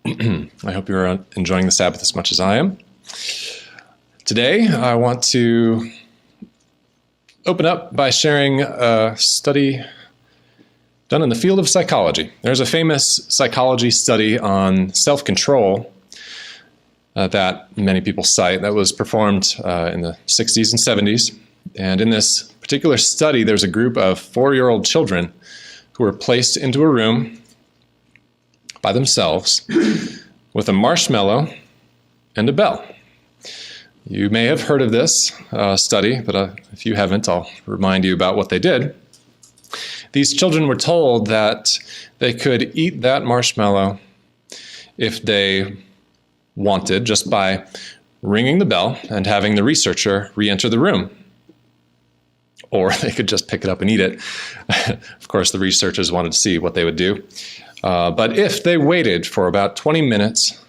I hope you're enjoying the Sabbath as much as I am. Today, I want to open up by sharing a study done in the field of psychology. There's a famous psychology study on self-control that many people cite that was performed in the 60s and 70s. And in this particular study, there's a group of 4-year-old children who were placed into a room by themselves with a marshmallow and a bell. You may have heard of this study, but if you haven't, I'll remind you about what they did. These children were told that they could eat that marshmallow if they wanted, just by ringing the bell and having the researcher re-enter the room. Or they could just pick it up and eat it. Of course, the researchers wanted to see what they would do. But if they waited for about 20 minutes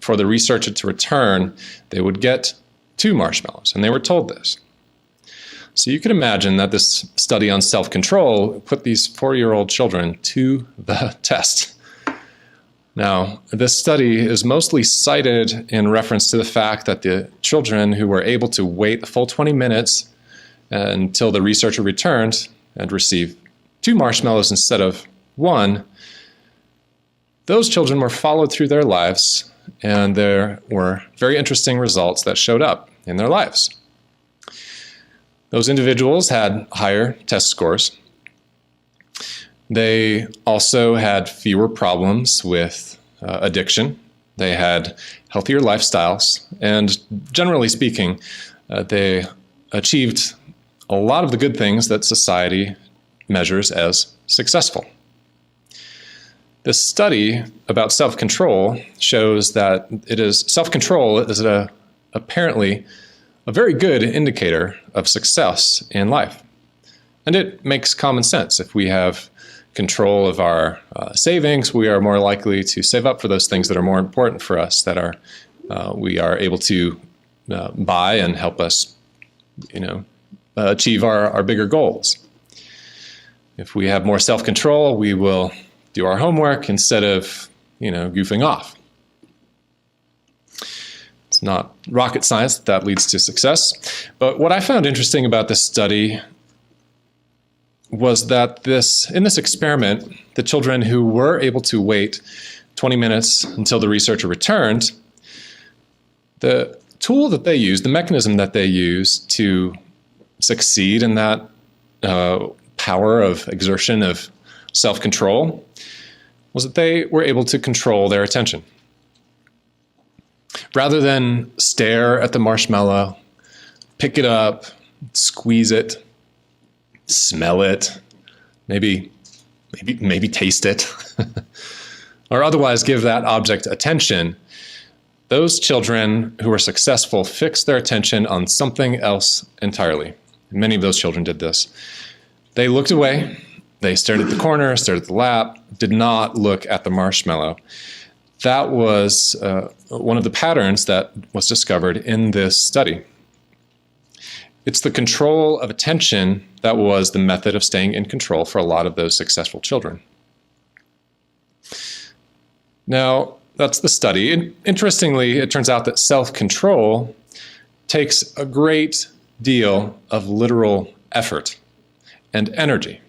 for the researcher to return, they would get 2 marshmallows, and they were told this. So you can imagine that this study on self-control put these 4-year-old children to the test. Now, this study is mostly cited in reference to the fact that the children who were able to wait the full 20 minutes until the researcher returned and received 2 marshmallows instead of 1, those children were followed through their lives, and there were very interesting results that showed up in their lives. Those individuals had higher test scores. They also had fewer problems with addiction. They had healthier lifestyles, and generally speaking, they achieved a lot of the good things that society measures as successful. This study about self-control shows that self-control is apparently a very good indicator of success in life. And it makes common sense. If we have control of our savings, we are more likely to save up for those things that are more important for us, that we are able to buy and help us, achieve our bigger goals. If we have more self-control, we will do our homework instead of, goofing off. It's not rocket science that leads to success. But what I found interesting about this study was that in this experiment, the children who were able to wait 20 minutes until the researcher returned, the tool that they used, the mechanism that they used to succeed in that power of exertion of self-control was that they were able to control their attention. Rather than stare at the marshmallow, pick it up, squeeze it, smell it, maybe taste it, or otherwise give that object attention, those children who were successful fixed their attention on something else entirely. Many of those children did this. They looked away, they stared at the corner, stared at the lap, did not look at the marshmallow. That was one of the patterns that was discovered in this study. It's the control of attention that was the method of staying in control for a lot of those successful children. Now, that's the study. Interestingly, it turns out that self-control takes a great deal of literal effort and energy.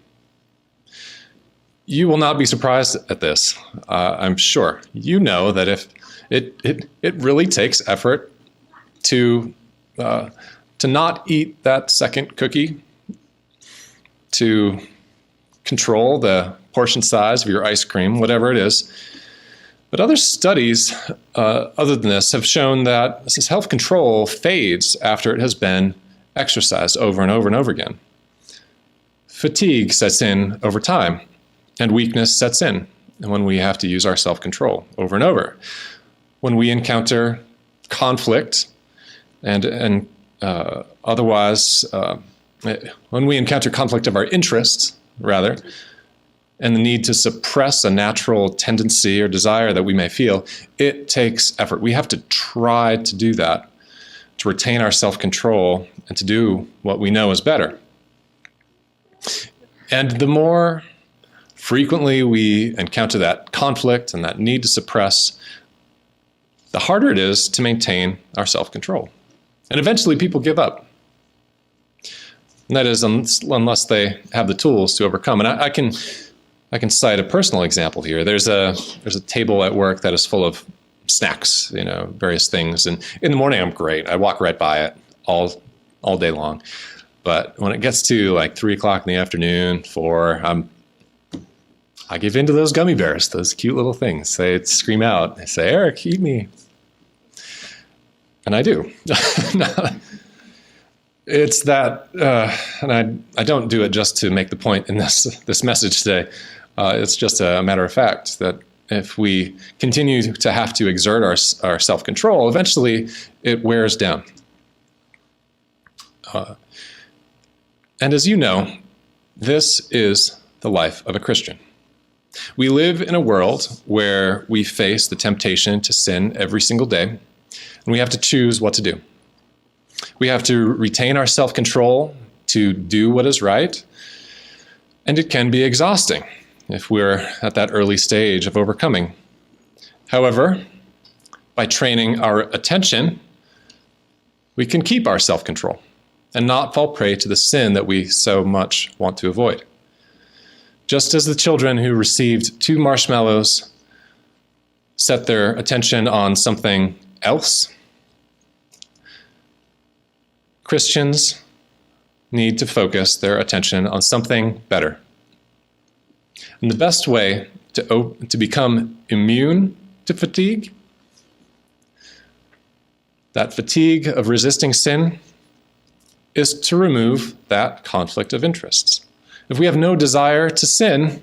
You will not be surprised at this, I'm sure. You know that if it really takes effort to not eat that second cookie, to control the portion size of your ice cream, whatever it is. But other studies, other than this, have shown that self-control fades after it has been exercised over and over and over again. Fatigue sets in over time, and weakness sets in when we have to use our self-control over and over. When we encounter conflict and otherwise, when we encounter conflict of our interests, rather, and the need to suppress a natural tendency or desire that we may feel, it takes effort. We have to try to do that, to retain our self-control and to do what we know is better. And the more frequently we encounter that conflict and that need to suppress, the harder it is to maintain our self-control. And eventually people give up. And that is unless they have the tools to overcome. And I can cite a personal example here. There's a table at work that is full of snacks, various things. And in the morning, I'm great. I walk right by it all day long. But when it gets to like 3 o'clock in the afternoon, 4, I give in to those gummy bears, those cute little things. They scream out. They say, "Eric, eat me." And I do. It's that, and I don't do it just to make the point in this message today. It's just a matter of fact that if we continue to have to exert our self-control, eventually it wears down. And as you know, this is the life of a Christian. We live in a world where we face the temptation to sin every single day, and we have to choose what to do. We have to retain our self-control to do what is right, and it can be exhausting if we're at that early stage of overcoming. However, by training our attention, we can keep our self-control and not fall prey to the sin that we so much want to avoid. Just as the children who received 2 marshmallows set their attention on something else, Christians need to focus their attention on something better. And the best way to become immune to fatigue, that fatigue of resisting sin, is to remove that conflict of interests. If we have no desire to sin,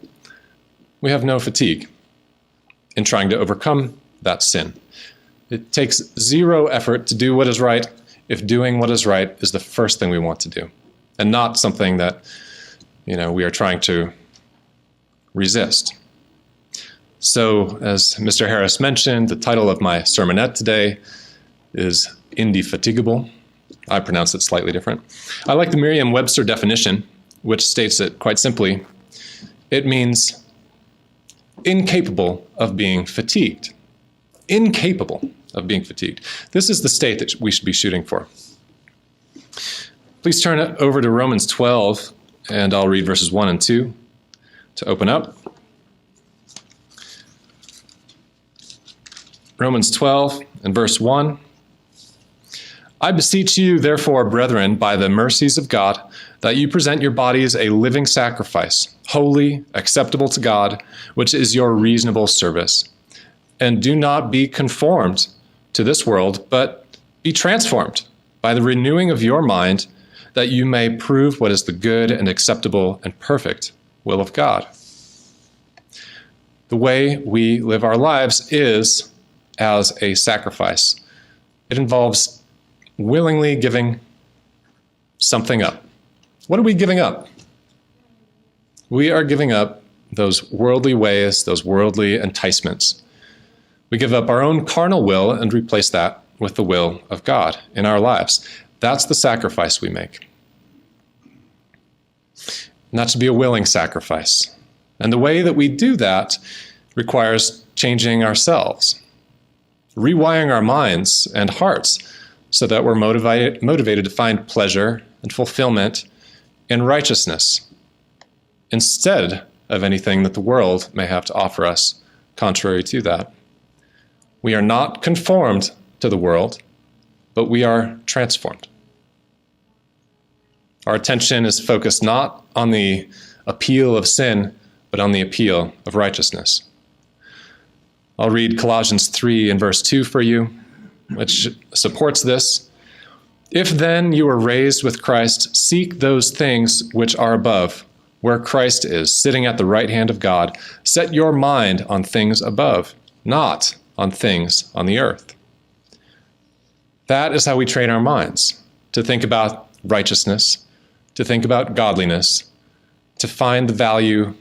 we have no fatigue in trying to overcome that sin. It takes 0 effort to do what is right if doing what is right is the first thing we want to do, and not something that we are trying to resist. So, as Mr. Harris mentioned, the title of my sermonette today is Indefatigable. I pronounce it slightly different. I like the Merriam-Webster definition, which states it quite simply. It means incapable of being fatigued. Incapable of being fatigued. This is the state that we should be shooting for. Please turn it over to Romans 12, and I'll read verses 1 and 2 to open up. Romans 12 and verse 1. I beseech you, therefore, brethren, by the mercies of God, that you present your bodies a living sacrifice, holy, acceptable to God, which is your reasonable service. And do not be conformed to this world, but be transformed by the renewing of your mind, that you may prove what is the good and acceptable and perfect will of God. The way we live our lives is as a sacrifice. It involves willingly giving something up. What are we giving up? We are giving up those worldly ways, those worldly enticements. We give up our own carnal will and replace that with the will of God in our lives. That's the sacrifice we make. And that should be a willing sacrifice. And the way that we do that requires changing ourselves, rewiring our minds and hearts so that we're motivated to find pleasure and fulfillment in righteousness instead of anything that the world may have to offer us contrary to that. We are not conformed to the world, but we are transformed. Our attention is focused not on the appeal of sin, but on the appeal of righteousness. I'll read Colossians 3 and verse 2 for you, which supports this. If then you are raised with Christ, seek those things which are above, where Christ is, sitting at the right hand of God. Set your mind on things above, not on things on the earth. That is how we train our minds, to think about righteousness, to think about godliness, to find the value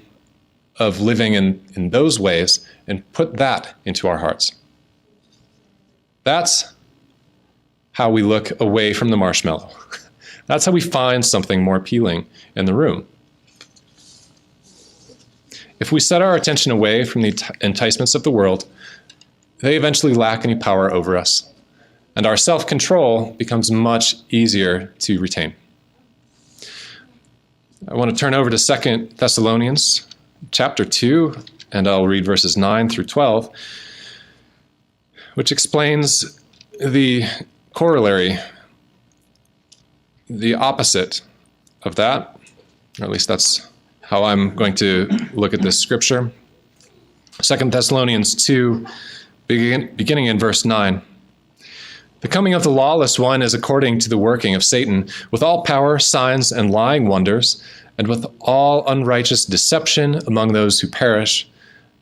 of living in those ways and put that into our hearts. That's how we look away from the marshmallow. That's how we find something more appealing in the room. If we set our attention away from the enticements of the world, they eventually lack any power over us, and our self-control becomes much easier to retain. I want to turn over to 2 Thessalonians chapter 2, and I'll read verses 9 through 12, which explains the corollary, the opposite of that, or at least that's how I'm going to look at this scripture. 2 Thessalonians 2, beginning in verse 9. The coming of the lawless one is according to the working of Satan, with all power, signs, and lying wonders, and with all unrighteous deception among those who perish,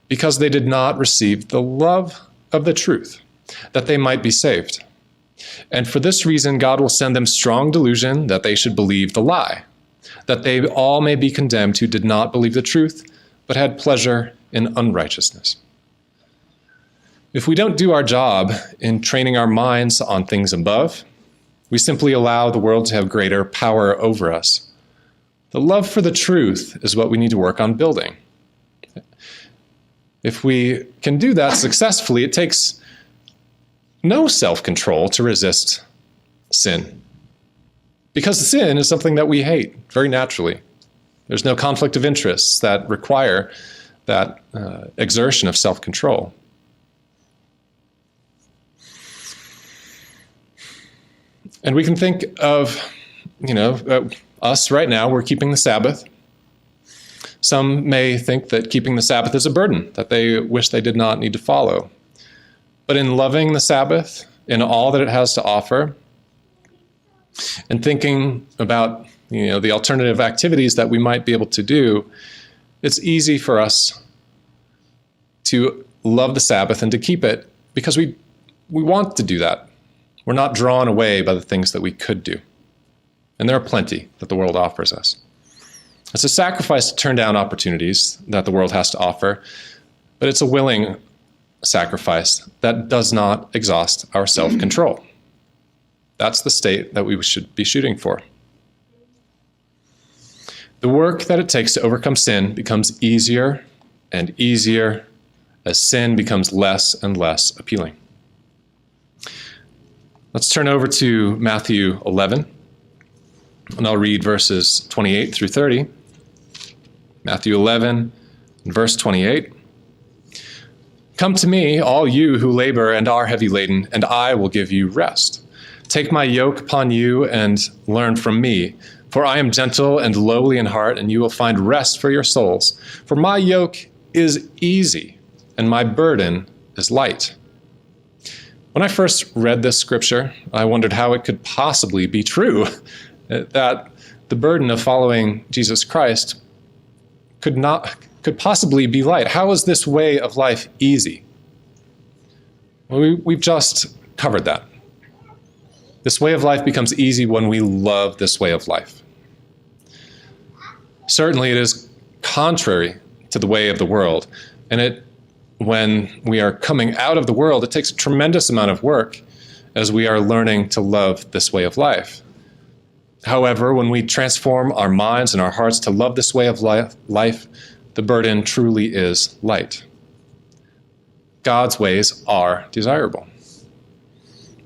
because they did not receive the love of the truth, that they might be saved. And for this reason, God will send them strong delusion that they should believe the lie, that they all may be condemned who did not believe the truth, but had pleasure in unrighteousness. If we don't do our job in training our minds on things above, we simply allow the world to have greater power over us. The love for the truth is what we need to work on building. If we can do that successfully, it takes no self-control to resist sin. Because sin is something that we hate very naturally. There's no conflict of interests that require that exertion of self-control. And we can think of, us right now, we're keeping the Sabbath. Some may think that keeping the Sabbath is a burden that they wish they did not need to follow. But in loving the Sabbath, in all that it has to offer, and thinking about, the alternative activities that we might be able to do, it's easy for us to love the Sabbath and to keep it because we want to do that. We're not drawn away by the things that we could do. And there are plenty that the world offers us. It's a sacrifice to turn down opportunities that the world has to offer, but it's a willing sacrifice that does not exhaust our self-control. That's the state that we should be shooting for. The work that it takes to overcome sin becomes easier and easier as sin becomes less and less appealing. Let's turn over to Matthew 11, and I'll read verses 28 through 30. Matthew 11, verse 28. Come to me, all you who labor and are heavy laden, and I will give you rest. Take my yoke upon you and learn from me, for I am gentle and lowly in heart, and you will find rest for your souls. For my yoke is easy, and my burden is light. When I first read this scripture, I wondered how it could possibly be true that the burden of following Jesus Christ could possibly be light. How is this way of life easy? Well, we've just covered that. This way of life becomes easy when we love this way of life. Certainly it is contrary to the way of the world, and when we are coming out of the world, it takes a tremendous amount of work as we are learning to love this way of life. However, when we transform our minds and our hearts to love this way of life, the burden truly is light. God's ways are desirable.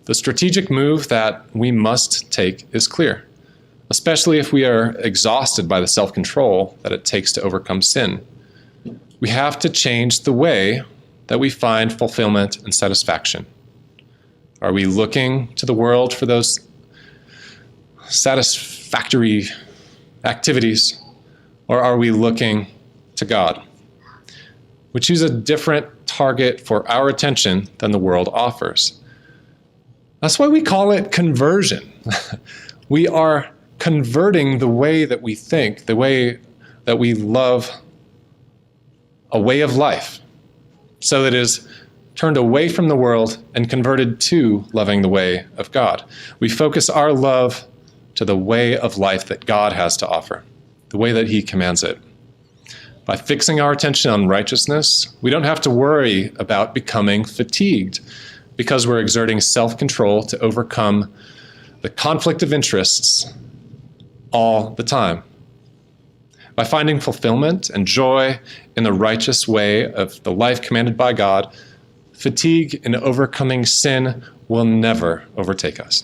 The strategic move that we must take is clear, especially if we are exhausted by the self-control that it takes to overcome sin. We have to change the way that we find fulfillment and satisfaction. Are we looking to the world for those satisfactory activities, or are we looking to God? We choose a different target for our attention than the world offers. That's why we call it conversion. We are converting the way that we think, the way that we love a way of life, so that it is turned away from the world and converted to loving the way of God. We focus our love to the way of life that God has to offer, the way that He commands it. By fixing our attention on righteousness, we don't have to worry about becoming fatigued because we're exerting self-control to overcome the conflict of interests all the time. By finding fulfillment and joy in the righteous way of the life commanded by God, fatigue in overcoming sin will never overtake us.